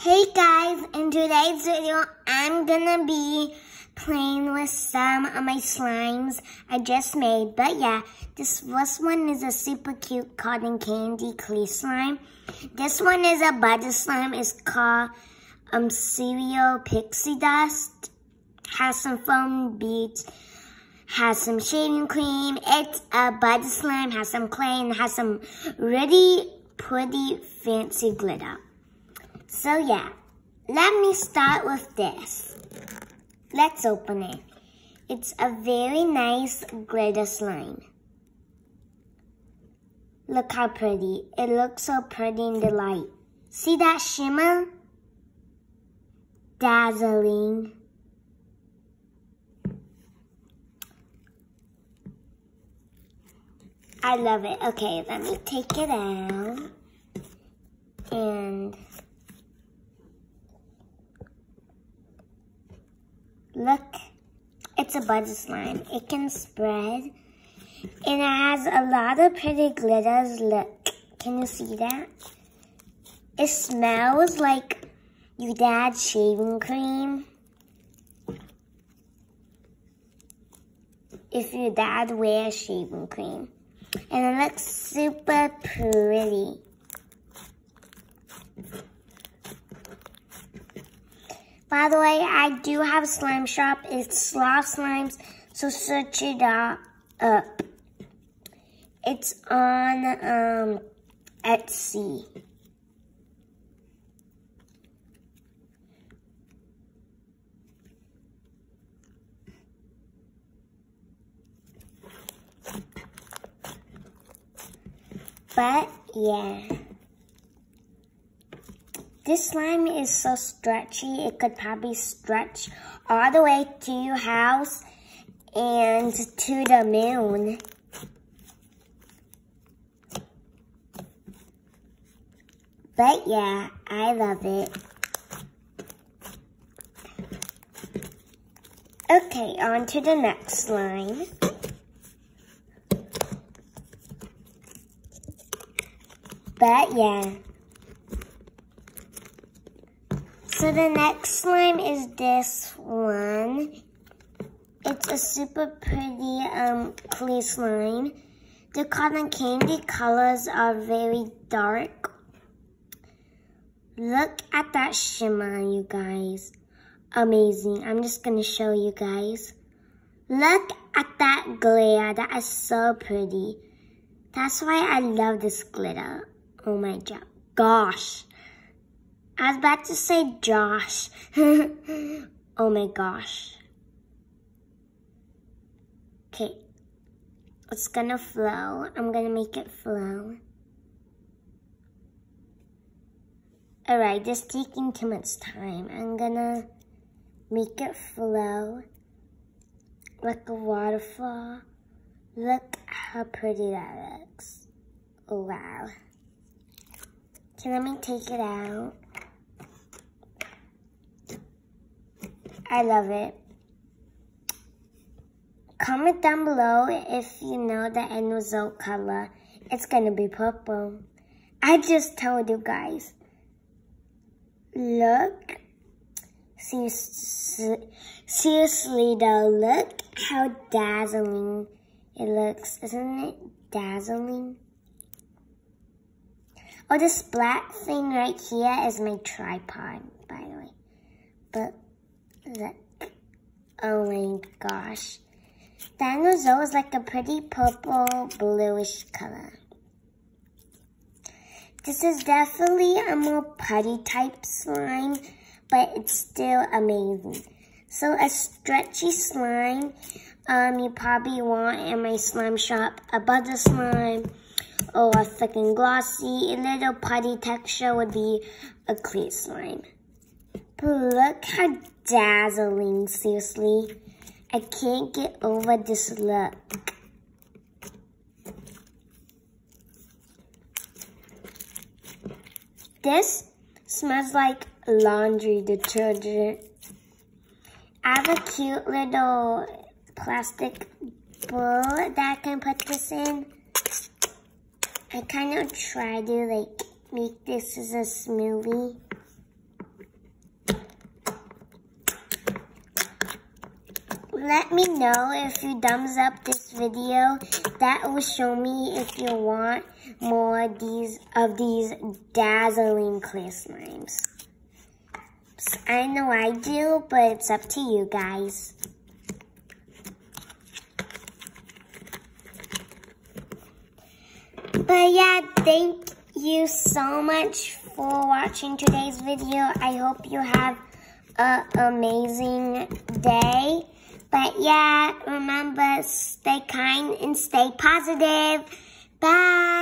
Hey guys, in today's video, I'm gonna be playing with some of my slimes I just made. But yeah, this first one is a super cute cotton candy clay slime. This one is a butter slime. It's called cereal pixie dust. Has some foam beads, has some shaving cream. It's a butter slime, has some clay, and has some really pretty fancy glitter. So yeah, let me start with this. Let's open it. It's a very nice glitter slime. Look how pretty. It looks so pretty in the light. See that shimmer? Dazzling. I love it. Okay, let me take it out. And look, it's a butter slime. It can spread. And it has a lot of pretty glitters. Look, can you see that? It smells like your dad's shaving cream. If your dad wears shaving cream. And it looks super pretty. By the way, I do have a slime shop. It's Sloth Slimes, so search it up. It's on Etsy. But yeah. This slime is so stretchy, it could probably stretch all the way to your house and to the moon. But yeah, I love it. Okay, on to the next slime. But yeah. So the next slime is this one. It's a super pretty clay slime. The cotton candy colors are very dark. Look at that shimmer, you guys. Amazing. I'm just gonna show you guys. Look at that glare. That is so pretty. That's why I love this glitter. Oh my gosh. I was about to say Josh. Oh my gosh. Okay. It's gonna flow. I'm gonna make it flow. Alright, this is taking too much time. I'm gonna make it flow like a waterfall. Look how pretty that looks. Oh wow. Okay, let me take it out. I love it. Comment down below if you know the end result color. It's gonna be purple. I just told you guys. Look. Seriously though, look how dazzling it looks. Isn't it dazzling? Oh, this black thing right here is my tripod, by the way. But look. Oh my gosh. The end result is like a pretty purple bluish color. This is definitely a more putty type slime, but it's still amazing. So a stretchy slime, you probably want in my slime shop, a butter slime, or a freaking glossy, a little putty texture would be a clay slime. But look how dazzling, seriously. I can't get over this look. This smells like laundry detergent. I have a cute little plastic bowl that I can put this in. I kind of try to like make this as a smoothie. let me know if you thumbs up this video. That will show me if you want more of these dazzling clear slimes. I know I do, but it's up to you guys. But yeah, thank you so much for watching today's video. I hope you have an amazing day. But yeah, remember, stay kind and stay positive. Bye.